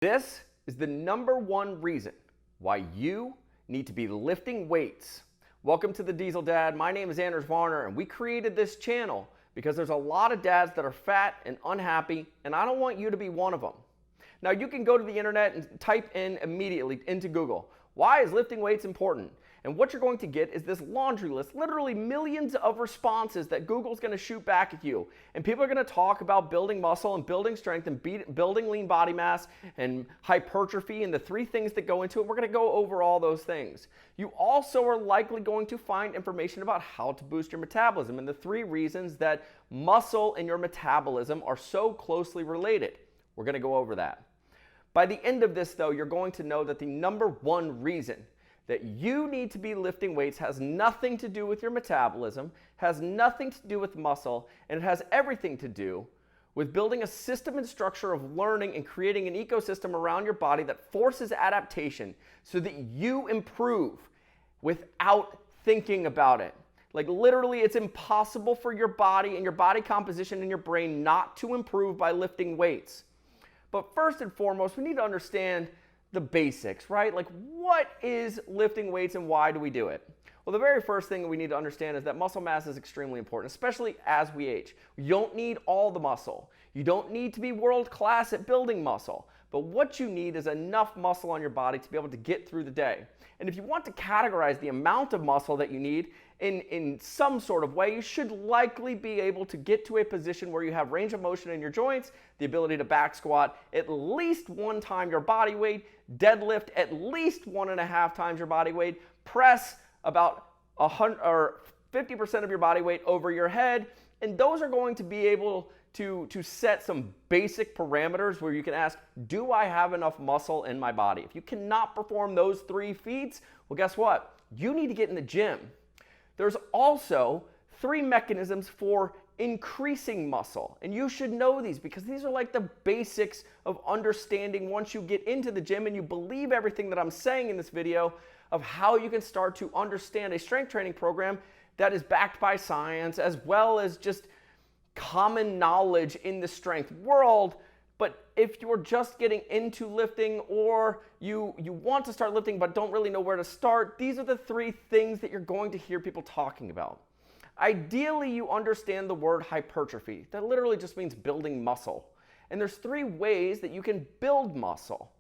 This is the #1 reason why you need to be lifting weights. Welcome to the Diesel Dad. My name is Anders Varner, and we created this channel because there's a lot of dads that are fat and unhappy, and I don't want you to be one of them. Now, you can go to the internet and type in immediately into Google, why is lifting weights important? And what you're going to get is this laundry list, literally millions of responses that Google's going to shoot back at you. And people are going to talk about building muscle and building strength and building lean body mass and hypertrophy and the 3 things that go into it. We're going to go over all those things. You also are likely going to find information about how to boost your metabolism and the 3 reasons that muscle and your metabolism are so closely related. We're going to go over that. By the end of this, though, you're going to know that the #1 reason that you need to be lifting weights has nothing to do with your metabolism, has nothing to do with muscle, and it has everything to do with building a system and structure of learning and creating an ecosystem around your body that forces adaptation so that you improve without thinking about it. Like literally, it's impossible for your body and your body composition and your brain not to improve by lifting weights. But first and foremost, we need to understand the basics, right? Like, what is lifting weights and why do we do it? Well, the very first thing we need to understand is that muscle mass is extremely important, especially as we age. You don't need all the muscle. You don't need to be world class at building muscle. But what you need is enough muscle on your body to be able to get through the day. And if you want to categorize the amount of muscle that you need in some sort of way, you should likely be able to get to a position where you have range of motion in your joints, the ability to back squat at least 1 time your body weight, deadlift at least 1.5 times your body weight, press about 100 or 50% of your body weight over your head, and those are going to be able to set some basic parameters where you can ask, do I have enough muscle in my body? If you cannot perform those 3 feats, well, guess what? You need to get in the gym. There's also 3 mechanisms for increasing muscle, and you should know these because these are like the basics of understanding once you get into the gym and you believe everything that I'm saying in this video of how you can start to understand a strength training program that is backed by science as well as just common knowledge in the strength world. But if you're just getting into lifting or you want to start lifting but don't really know where to start, these are the 3 things that you're going to hear people talking about. Ideally, you understand the word hypertrophy. That literally just means building muscle. And there's 3 ways that you can build muscle.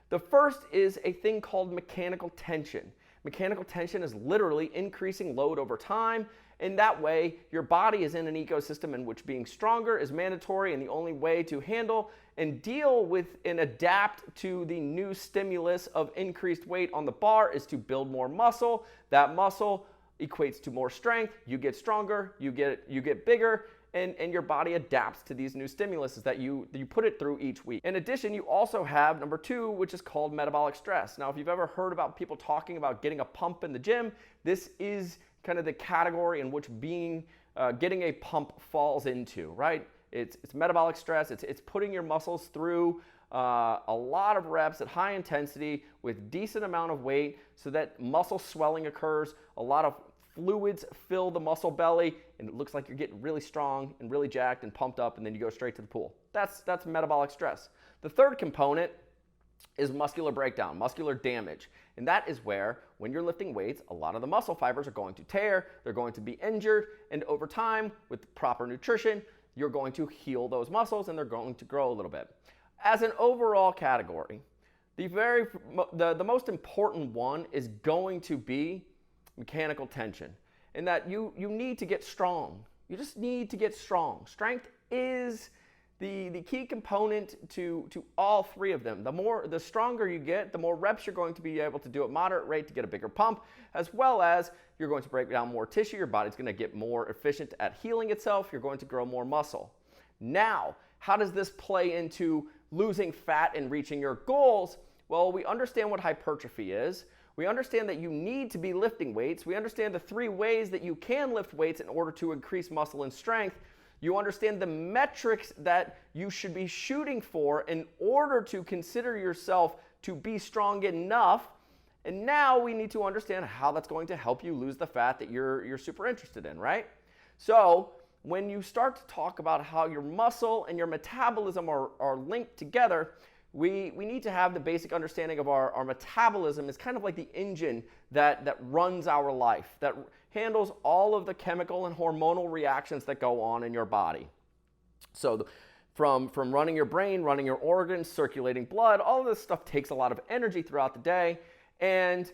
The first is a thing called mechanical tension. Mechanical tension is literally increasing load over time. And that way, your body is in an ecosystem in which being stronger is mandatory, and the only way to handle and deal with and adapt to the new stimulus of increased weight on the bar is to build more muscle. That muscle equates to more strength. You get stronger, you get bigger, and your body adapts to these new stimuluses that you put it through each week. In addition, you also have #2, which is called metabolic stress. Now, if you've ever heard about people talking about getting a pump in the gym, this is kind of the category in which getting a pump falls into, right? It's metabolic stress. It's putting your muscles through a lot of reps at high intensity with decent amount of weight so that muscle swelling occurs. A lot of fluids fill the muscle belly, and it looks like you're getting really strong and really jacked and pumped up, and then you go straight to the pool. That's metabolic stress. The third component is muscular breakdown, muscular damage. And that is where, when you're lifting weights, a lot of the muscle fibers are going to tear, they're going to be injured, and over time, with proper nutrition, you're going to heal those muscles and they're going to grow a little bit. As an overall category, the most important one is going to be mechanical tension, in that you need to get strong. You just need to get strong. Strength is the key component to all 3 of them. The stronger you get, the more reps you're going to be able to do at moderate rate to get a bigger pump, as well as you're going to break down more tissue. Your body's going to get more efficient at healing itself. You're going to grow more muscle. Now, how does this play into losing fat and reaching your goals? Well, we understand what hypertrophy is. We understand that you need to be lifting weights. We understand the 3 ways that you can lift weights in order to increase muscle and strength. You understand the metrics that you should be shooting for in order to consider yourself to be strong enough. And now we need to understand how that's going to help you lose the fat that you're super interested in, right? So when you start to talk about how your muscle and your metabolism are linked together, we need to have the basic understanding of our metabolism is kind of like the engine that runs our life, that handles all of the chemical and hormonal reactions that go on in your body. So from running your brain, running your organs, circulating blood, all of this stuff takes a lot of energy throughout the day. And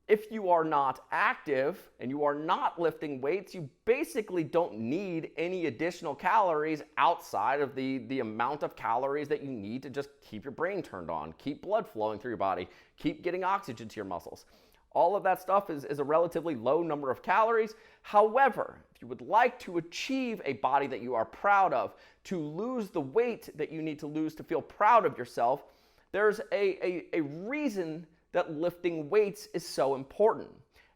if you are not active and you are not lifting weights, you basically don't need any additional calories outside of the amount of calories that you need to just keep your brain turned on, keep blood flowing through your body, keep getting oxygen to your muscles. All of that stuff is a relatively low number of calories. However, if you would like to achieve a body that you are proud of, to lose the weight that you need to lose to feel proud of yourself, there's a reason that lifting weights is so important.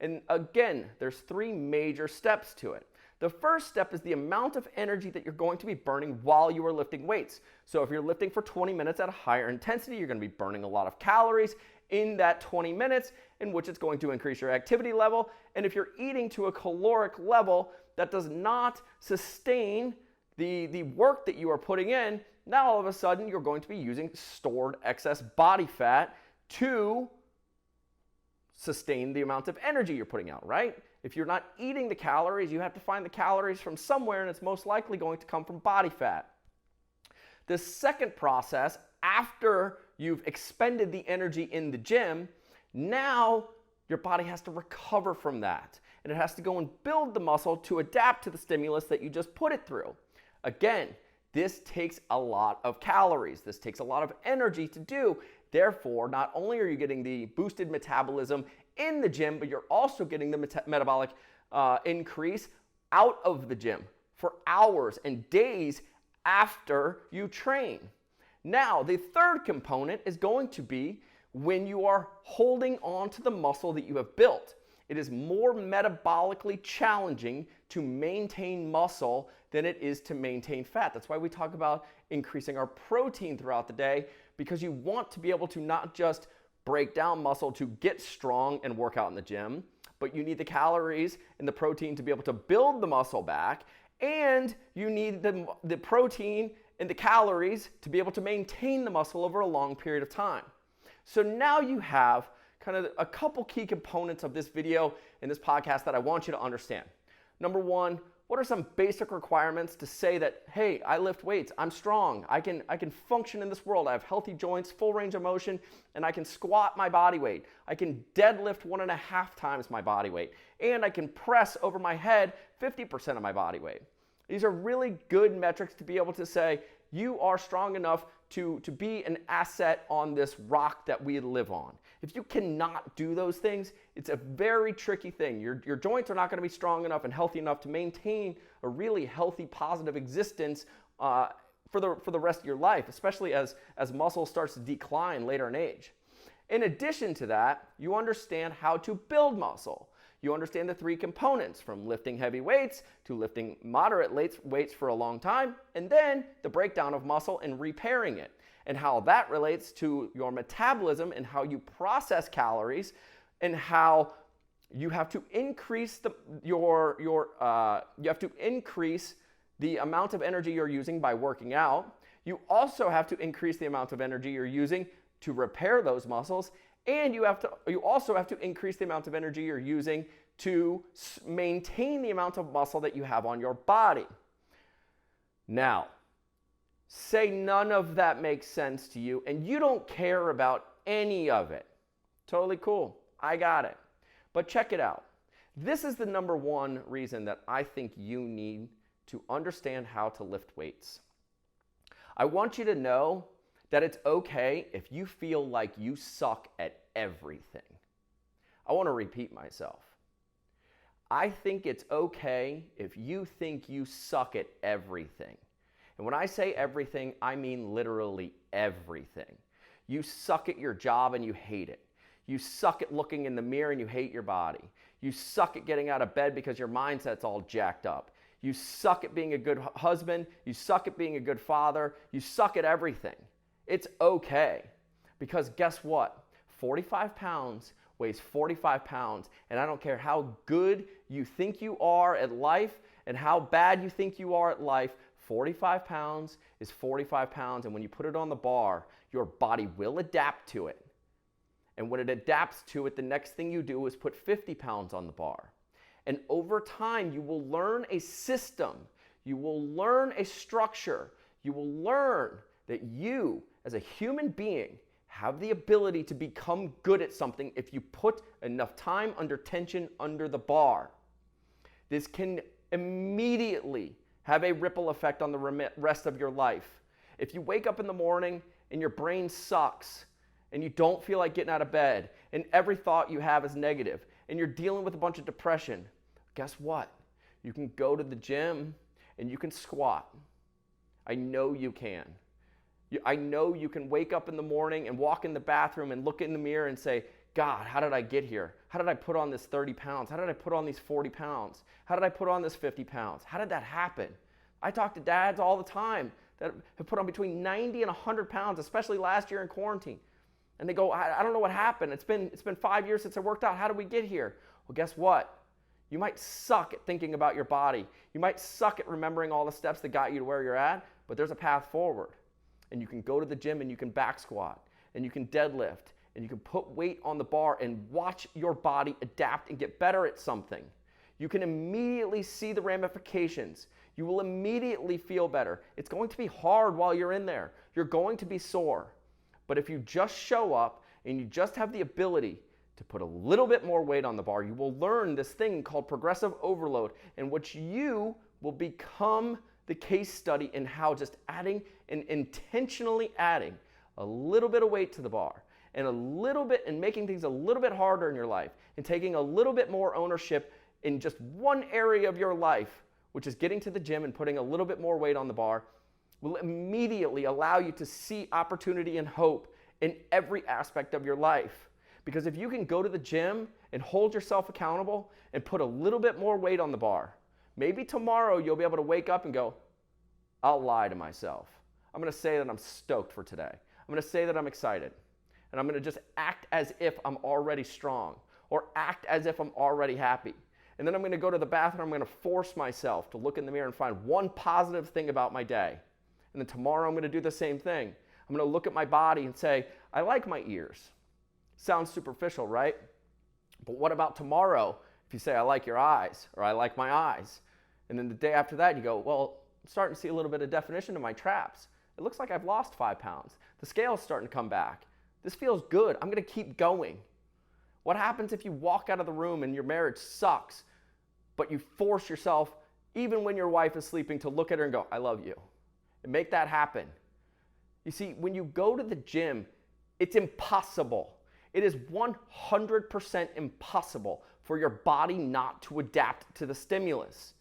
And again, there's 3 major steps to it. The first step is the amount of energy that you're going to be burning while you are lifting weights. So if you're lifting for 20 minutes at a higher intensity, you're going to be burning a lot of calories in that 20 minutes, in which it's going to increase your activity level. And if you're eating to a caloric level that does not sustain the work that you are putting in, now all of a sudden you're going to be using stored excess body fat to sustain the amount of energy you're putting out, right? If you're not eating the calories, you have to find the calories from somewhere, and it's most likely going to come from body fat. The second process, after you've expended the energy in the gym, now your body has to recover from that, and it has to go and build the muscle to adapt to the stimulus that you just put it through. Again, this takes a lot of calories. This takes a lot of energy to do. Therefore, not only are you getting the boosted metabolism in the gym, but you're also getting the metabolic increase out of the gym for hours and days after you train. Now, the third component is going to be when you are holding on to the muscle that you have built. It is more metabolically challenging to maintain muscle than it is to maintain fat. That's why we talk about increasing our protein throughout the day, because you want to be able to not just break down muscle to get strong and work out in the gym, but you need the calories and the protein to be able to build the muscle back, and you need the protein and the calories to be able to maintain the muscle over a long period of time. So now you have kind of a couple key components of this video and this podcast that I want you to understand. Number one, what are some basic requirements to say that, hey, I lift weights, I'm strong, I can function in this world, I have healthy joints, full range of motion, and I can squat my body weight. I can deadlift 1.5 times my body weight, and I can press over my head 50% of my body weight. These are really good metrics to be able to say you are strong enough to be an asset on this rock that we live on. If you cannot do those things, it's a very tricky thing. Your joints are not going to be strong enough and healthy enough to maintain a really healthy, positive existence for the rest of your life, especially as muscle starts to decline later in age. In addition to that, you understand how to build muscle. You understand the 3 components, from lifting heavy weights to lifting moderate weights for a long time, and then the breakdown of muscle and repairing it, and how that relates to your metabolism and how you process calories, and how you have to increase the amount of energy you're using by working out. You also have to increase the amount of energy you're using to repair those muscles, and you also have to increase the amount of energy you're using to maintain the amount of muscle that you have on your body. Now, say none of that makes sense to you and you don't care about any of it. Totally cool. I got it. But check it out. This is the number one reason that I think you need to understand how to lift weights. I want you to know that it's okay if you feel like you suck at everything. I want to repeat myself. I think it's okay if you think you suck at everything. And when I say everything, I mean literally everything. You suck at your job and you hate it. You suck at looking in the mirror and you hate your body. You suck at getting out of bed because your mindset's all jacked up. You suck at being a good husband. You suck at being a good father. You suck at everything. It's okay, because guess what? 45 pounds weighs 45 pounds, and I don't care how good you think you are at life and how bad you think you are at life, 45 pounds is 45 pounds, and when you put it on the bar, your body will adapt to it. And when it adapts to it, the next thing you do is put 50 pounds on the bar. And over time, you will learn a system. You will learn a structure. You will learn that you, as a human being, have the ability to become good at something if you put enough time under tension under the bar. This can immediately have a ripple effect on the rest of your life. If you wake up in the morning and your brain sucks, and you don't feel like getting out of bed, and every thought you have is negative, and you're dealing with a bunch of depression, guess what? You can go to the gym and you can squat. I know you can. I know you can wake up in the morning and walk in the bathroom and look in the mirror and say, God, how did I get here? How did I put on this 30 pounds? How did I put on these 40 pounds? How did I put on this 50 pounds? How did that happen? I talk to dads all the time that have put on between 90 and 100 pounds, especially last year in quarantine. And they go, I don't know what happened. It's been 5 years since I worked out. How did we get here? Well, guess what? You might suck at thinking about your body. You might suck at remembering all the steps that got you to where you're at, but there's a path forward. And you can go to the gym and you can back squat, and you can deadlift, and you can put weight on the bar and watch your body adapt and get better at something. You can immediately see the ramifications. You will immediately feel better. It's going to be hard while you're in there. You're going to be sore. But if you just show up and you just have the ability to put a little bit more weight on the bar, you will learn this thing called progressive overload, in which you will become the case study in how just adding and intentionally adding a little bit of weight to the bar and a little bit, and making things a little bit harder in your life and taking a little bit more ownership in just one area of your life, which is getting to the gym and putting a little bit more weight on the bar, will immediately allow you to see opportunity and hope in every aspect of your life. Because if you can go to the gym and hold yourself accountable and put a little bit more weight on the bar, maybe tomorrow you'll be able to wake up and go, I'll lie to myself. I'm going to say that I'm stoked for today. I'm going to say that I'm excited. And I'm going to just act as if I'm already strong, or act as if I'm already happy. And then I'm going to go to the bathroom. I'm going to force myself to look in the mirror and find one positive thing about my day. And then tomorrow I'm going to do the same thing. I'm going to look at my body and say, I like my ears. Sounds superficial, right? But what about tomorrow if you say, I like your eyes, or I like my eyes? And then the day after that you go, well, I'm starting to see a little bit of definition in my traps. It looks like I've lost 5 pounds. The scale's starting to come back. This feels good. I'm going to keep going. What happens if you walk out of the room and your marriage sucks, but you force yourself, even when your wife is sleeping, to look at her and go, I love you, and make that happen? You see, when you go to the gym, it's impossible. It is 100% impossible for your body not to adapt to the stimulus.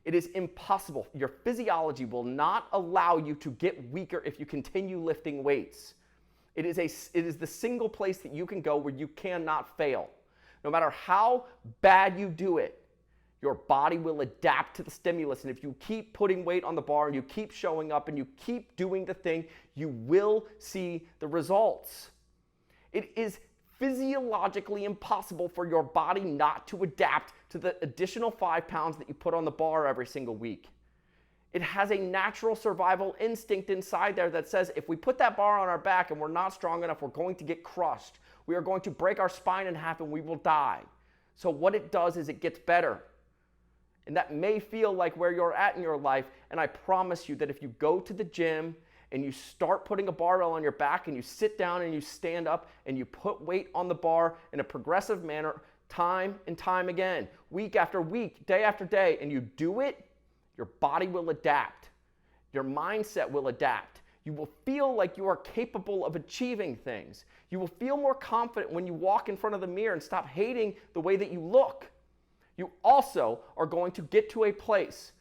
It is impossible. Your physiology will not allow you to get weaker if you continue lifting weights. It is the single place that you can go where you cannot fail. No matter how bad you do it, your body will adapt to the stimulus. And if you keep putting weight on the bar and you keep showing up and you keep doing the thing, you will see the results. It is physiologically impossible for your body not to adapt to the additional 5 pounds that you put on the bar every single week. It has a natural survival instinct inside there that says if we put that bar on our back and we're not strong enough, we're going to get crushed. We are going to break our spine in half and we will die. So what it does is it gets better. And that may feel like where you're at in your life, and I promise you that if you go to the gym and you start putting a barbell on your back and you sit down and you stand up and you put weight on the bar in a progressive manner time and time again, week after week, day after day, and you do it, your body will adapt. Your mindset will adapt. You will feel like you are capable of achieving things. You will feel more confident when you walk in front of the mirror and stop hating the way that you look. You also are going to get to a place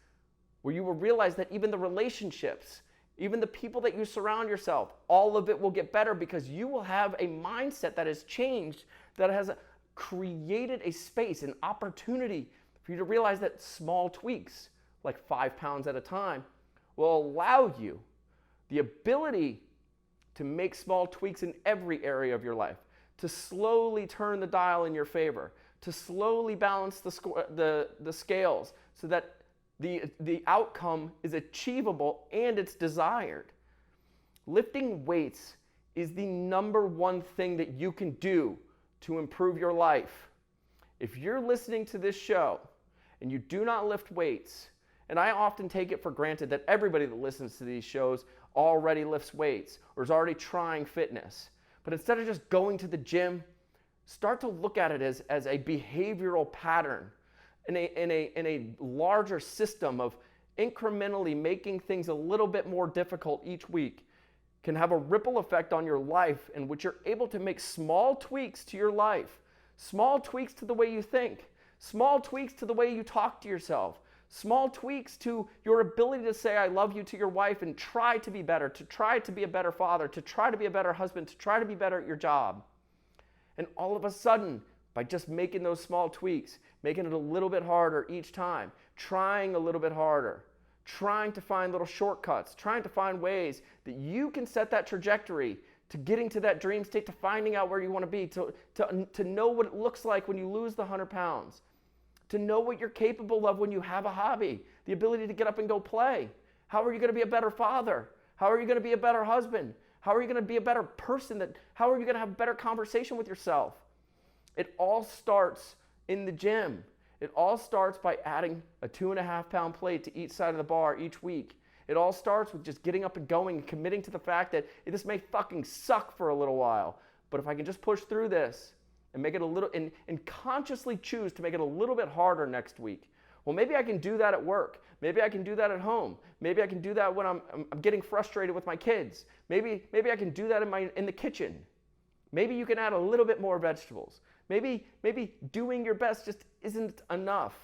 where you will realize that even the relationships, even the people that you surround yourself, all of it will get better because you will have a mindset that has changed, that has created a space, an opportunity for you to realize that small tweaks, like 5 pounds at a time, will allow you the ability to make small tweaks in every area of your life, to slowly turn the dial in your favor, to slowly balance the scales so that the outcome is achievable and it's desired. Lifting weights is the number one thing that you can do to improve your life. If you're listening to this show and you do not lift weights, and I often take it for granted that everybody that listens to these shows already lifts weights or is already trying fitness. But instead of just going to the gym, start to look at it as a behavioral pattern in a larger system of incrementally making things a little bit more difficult each week can have a ripple effect on your life in which you're able to make small tweaks to your life, small tweaks to the way you think, small tweaks to the way you talk to yourself, small tweaks to your ability to say I love you to your wife and try to be better, to try to be a better father, to try to be a better husband, to try to be better at your job. And all of a sudden, by just making those small tweaks, making it a little bit harder each time, trying a little bit harder, trying to find little shortcuts, trying to find ways that you can set that trajectory to getting to that dream state, to finding out where you want to be, to know what it looks like when you lose the 100 pounds, to know what you're capable of when you have a hobby, the ability to get up and go play. How are you going to be a better father? How are you going to be a better husband? How are you going to be a better person? How are you going to have a better conversation with yourself? It all starts in the gym. It all starts by adding a 2.5 pound plate to each side of the bar each week. It all starts with just getting up and going and committing to the fact that this may fucking suck for a little while, but if I can just push through this and make it a little, and consciously choose to make it a little bit harder next week. Well, maybe I can do that at work. Maybe I can do that at home. Maybe I can do that when I'm getting frustrated with my kids. Maybe I can do that in the kitchen. Maybe you can add a little bit more vegetables. Maybe doing your best just isn't enough.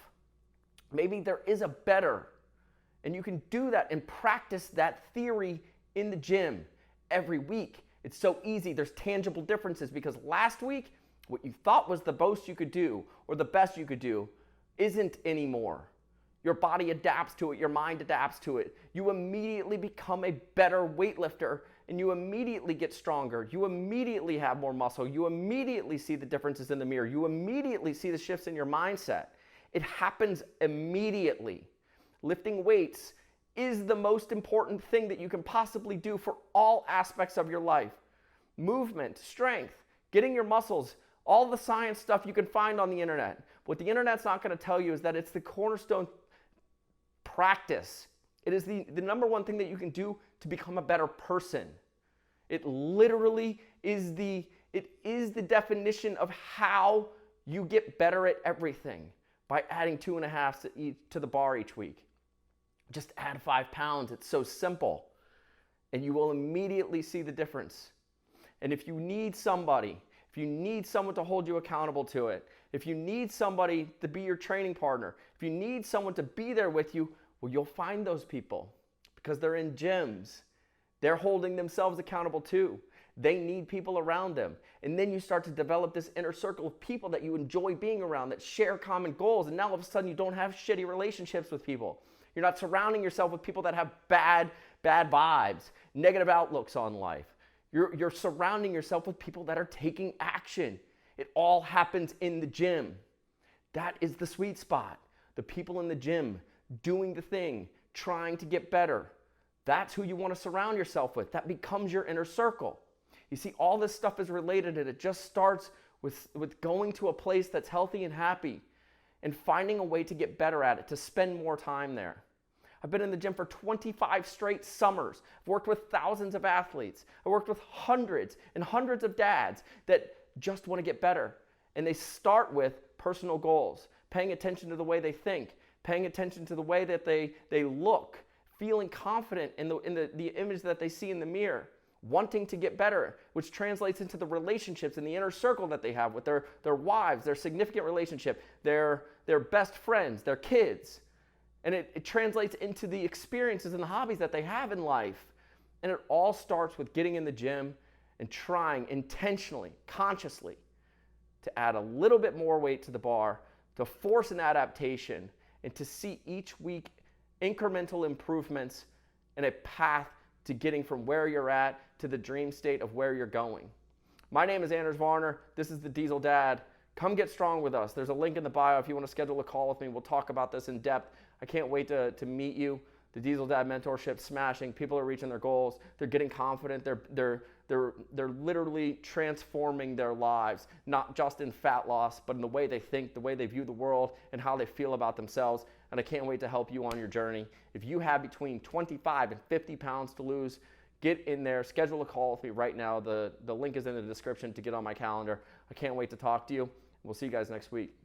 Maybe there is a better. And you can do that and practice that theory in the gym every week. It's so easy. There's tangible differences because last week, what you thought was the most you could do or the best you could do isn't anymore. Your body adapts to it. Your mind adapts to it. You immediately become a better weightlifter and you immediately get stronger. You immediately have more muscle. You immediately see the differences in the mirror. You immediately see the shifts in your mindset. It happens immediately. Lifting weights is the most important thing that you can possibly do for all aspects of your life. Movement, strength, getting your muscles, all the science stuff you can find on the internet. What the internet's not going to tell you is that it's the cornerstone practice. It is the number one thing that you can do to become a better person. It literally is the definition of how you get better at everything by adding 2.5 to the bar each week. Just add 5 pounds. It's so simple. And you will immediately see the difference. And if you need somebody, if you need someone to hold you accountable to it, if you need somebody to be your training partner, if you need someone to be there with you, well, you'll find those people because they're in gyms. They're holding themselves accountable too. They need people around them. And then you start to develop this inner circle of people that you enjoy being around, that share common goals. And now all of a sudden you don't have shitty relationships with people. You're not surrounding yourself with people that have bad vibes, negative outlooks on life. You're surrounding yourself with people that are taking action. It all happens in the gym. That is the sweet spot. The people in the gym doing the thing, trying to get better. That's who you want to surround yourself with. That becomes your inner circle. You see, all this stuff is related and it just starts with going to a place that's healthy and happy and finding a way to get better at it, to spend more time there. I've been in the gym for 25 straight summers. I've worked with thousands of athletes. I worked with hundreds and hundreds of dads that just want to get better. And they start with personal goals, paying attention to the way they think, paying attention to the way that they look, feeling confident in the image that they see in the mirror, wanting to get better, which translates into the relationships and the inner circle that they have with their wives, their significant relationship, their best friends, their kids. And it translates into the experiences and the hobbies that they have in life. And it all starts with getting in the gym and trying intentionally, consciously, to add a little bit more weight to the bar, to force an adaptation, and to see each week incremental improvements and a path to getting from where you're at to the dream state of where you're going. My name is Anders Varner. This is the Diesel Dad. Come get strong with us. There's a link in the bio if you want to schedule a call with me. We'll talk about this in depth. I can't wait to meet you. The Diesel Dad mentorship smashing. People are reaching their goals. They're getting confident. They're They're literally transforming their lives, not just in fat loss, but in the way they think, the way they view the world, and how they feel about themselves. And I can't wait to help you on your journey. If you have between 25 and 50 pounds to lose, get in there, schedule a call with me right now. The link is in the description to get on my calendar. I can't wait to talk to you. We'll see you guys next week.